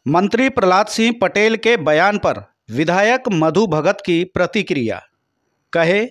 मंत्री प्रहलाद सिंह पटेल के बयान पर विधायक मधु भगत की प्रतिक्रिया। कहे,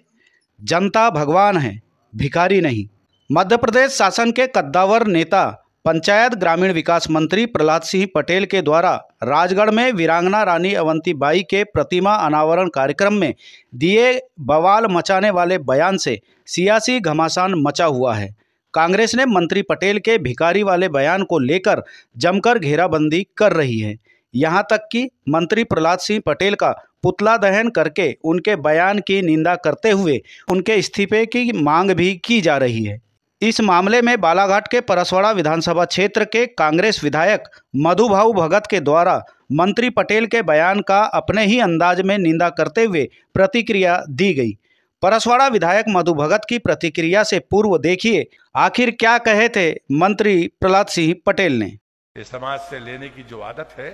जनता भगवान है, भिखारी नहीं। मध्य प्रदेश शासन के कद्दावर नेता पंचायत ग्रामीण विकास मंत्री प्रहलाद सिंह पटेल के द्वारा राजगढ़ में वीरांगना रानी अवंतीबाई के प्रतिमा अनावरण कार्यक्रम में दिए बवाल मचाने वाले बयान से सियासी घमासान मचा हुआ है। कांग्रेस ने मंत्री पटेल के भिखारी वाले बयान को लेकर जमकर घेराबंदी कर रही है। यहां तक कि मंत्री प्रहलाद सिंह पटेल का पुतला दहन करके उनके बयान की निंदा करते हुए उनके इस्तीफे की मांग भी की जा रही है। इस मामले में बालाघाट के परसवाड़ा विधानसभा क्षेत्र के कांग्रेस विधायक मधुभाऊ भगत के द्वारा मंत्री पटेल के बयान का अपने ही अंदाज में निंदा करते हुए प्रतिक्रिया दी गई। परसवाड़ा विधायक मधु भगत की प्रतिक्रिया से पूर्व देखिए आखिर क्या कहे थे मंत्री प्रहलाद सिंह पटेल ने। ये समाज से लेने की जो आदत है,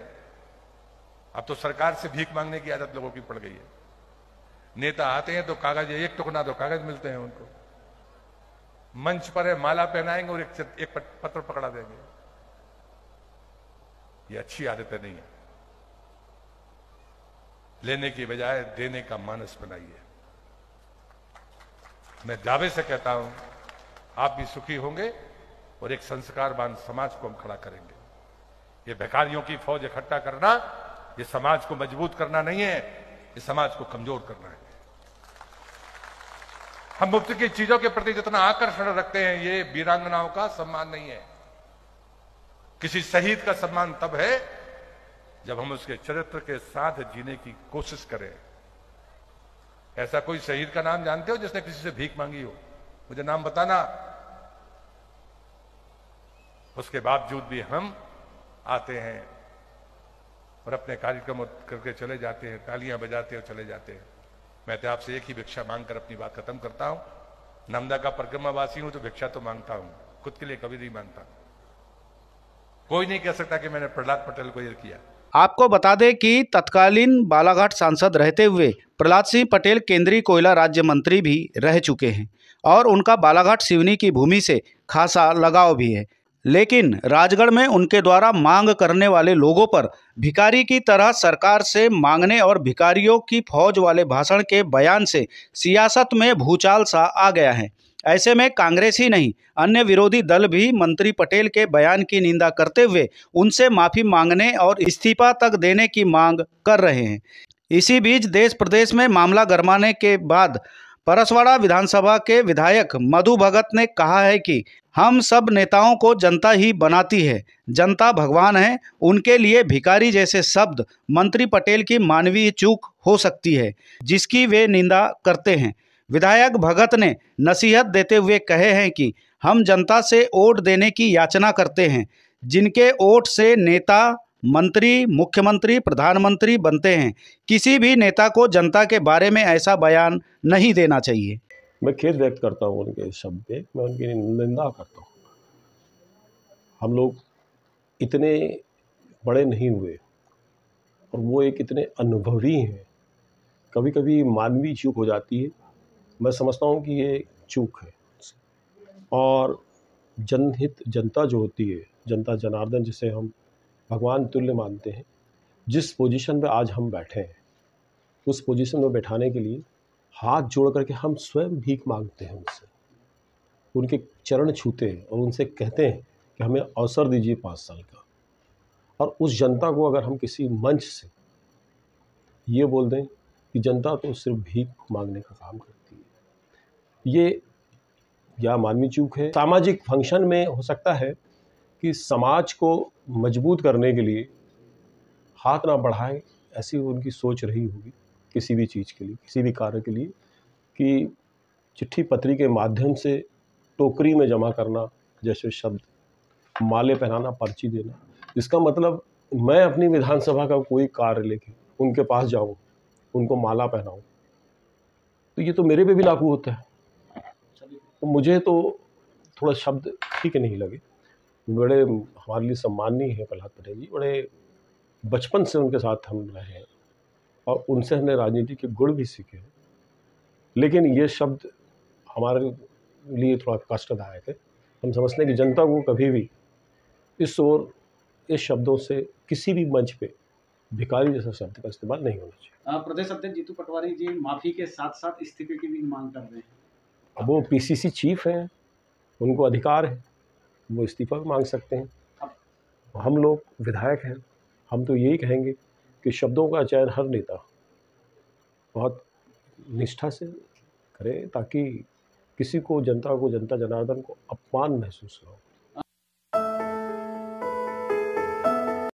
अब तो सरकार से भीख मांगने की आदत लोगों की पड़ गई है। नेता आते हैं तो कागज, एक टुकड़ा दो कागज मिलते हैं उनको, मंच पर है माला पहनाएंगे और एक पत्र पकड़ा देंगे। ये अच्छी आदतें नहीं है। लेने की बजाय देने का मानस बनाइए। मैं दावे से कहता हूं, आप भी सुखी होंगे और एक संस्कारवान समाज को हम खड़ा करेंगे। ये भिखारियों की फौज इकट्ठा करना, ये समाज को मजबूत करना नहीं है, ये समाज को कमजोर करना है। हम मुफ्त की चीजों के प्रति जितना आकर्षण रखते हैं, ये वीरांगनाओं का सम्मान नहीं है। किसी शहीद का सम्मान तब है जब हम उसके चरित्र के साथ जीने की कोशिश करें। ऐसा कोई शहीद का नाम जानते हो जिसने किसी से भीख मांगी हो? मुझे नाम बताना। उसके बावजूद भी हम आते हैं और अपने कार्यक्रम करके चले जाते हैं, तालियां बजाते और चले जाते हैं। मैं तो आपसे एक ही भिक्षा मांगकर अपनी बात खत्म करता हूं। नर्मदा का परिक्रमावासी हूं तो भिक्षा तो मांगता हूं, खुद के लिए कभी नहीं मांगता। कोई नहीं कह सकता कि मैंने प्रहलाद पटेल को ये किया। आपको बता दें कि तत्कालीन बालाघाट सांसद रहते हुए प्रहलाद सिंह पटेल केंद्रीय कोयला राज्य मंत्री भी रह चुके हैं और उनका बालाघाट सिवनी की भूमि से खासा लगाव भी है। लेकिन राजगढ़ में उनके द्वारा मांग करने वाले लोगों पर भिखारी की तरह सरकार से मांगने और भिखारियों की फौज वाले भाषण के बयान से सियासत में भूचाल सा आ गया है। ऐसे में कांग्रेस ही नहीं, अन्य विरोधी दल भी मंत्री पटेल के बयान की निंदा करते हुए उनसे माफी मांगने और इस्तीफा तक देने की मांग कर रहे हैं। इसी बीच देश प्रदेश में मामला गरमाने के बाद परसवाड़ा विधानसभा के विधायक मधु भगत ने कहा है कि हम सब नेताओं को जनता ही बनाती है, जनता भगवान है। उनके लिए भिखारी जैसे शब्द मंत्री पटेल की मानवीय चूक हो सकती है, जिसकी वे निंदा करते हैं। विधायक भगत ने नसीहत देते हुए कहे हैं कि हम जनता से वोट देने की याचना करते हैं, जिनके वोट से नेता, मंत्री, मुख्यमंत्री, प्रधानमंत्री बनते हैं। किसी भी नेता को जनता के बारे में ऐसा बयान नहीं देना चाहिए। मैं खेद व्यक्त करता हूँ उनके शब्द पे, मैं उनकी निंदा करता हूँ। हम लोग इतने बड़े नहीं हुए और वो एक इतने अनुभवी हैं। कभी कभी मानवीय चूक हो जाती है। मैं समझता हूँ कि ये चूक है और जनहित, जनता जो होती है, जनता जनार्दन जिसे हम भगवान तुल्य मानते हैं, जिस पोजीशन पे आज हम बैठे हैं, उस पोजीशन में बैठाने के लिए हाथ जोड़ करके हम स्वयं भीख मांगते हैं उनसे, उनके चरण छूते हैं और उनसे कहते हैं कि हमें अवसर दीजिए 5 साल का। और उस जनता को अगर हम किसी मंच से ये बोल दें कि जनता तो सिर्फ भीख मांगने का काम करती है, ये या मानवीय चूक है। सामाजिक फंक्शन में हो सकता है कि समाज को मजबूत करने के लिए हाथ ना बढ़ाएं, ऐसी उनकी सोच रही होगी किसी भी चीज़ के लिए, किसी भी कार्य के लिए, कि चिट्ठी पत्री के माध्यम से टोकरी में जमा करना जैसे शब्द, माले पहनाना, पर्ची देना। इसका मतलब मैं अपनी विधानसभा का कोई कार्य लेके उनके पास जाऊं, उनको माला पहनाऊं, तो ये तो मेरे पे भी लागू होता है। तो मुझे तो थोड़ा शब्द ठीक नहीं लगे। बड़े हमारे लिए सम्माननीय है प्रहलाद पटेल जी, बड़े बचपन से उनके साथ हम रहे हैं और उनसे हमने राजनीति के गुण भी सीखे हैं। लेकिन ये शब्द हमारे लिए थोड़ा कष्टदायक है। हम समझते हैं कि जनता को कभी भी इस ओर इस शब्दों से किसी भी मंच पे भिखारी जैसा शब्द का इस्तेमाल नहीं होना चाहिए। प्रदेश अध्यक्ष जीतू पटवारी जी माफी के साथ साथ इस्तीफे की भी मांग कर रहे हैं। अब वो पीसीसी चीफ हैं, उनको अधिकार है, वो इस्तीफा भी मांग सकते हैं। हम लोग विधायक हैं, हम तो यही कहेंगे कि शब्दों का चयन हर नेता बहुत निष्ठा से करे, ताकि किसी को, जनता को, जनता जनार्दन को अपमान महसूस ना हो।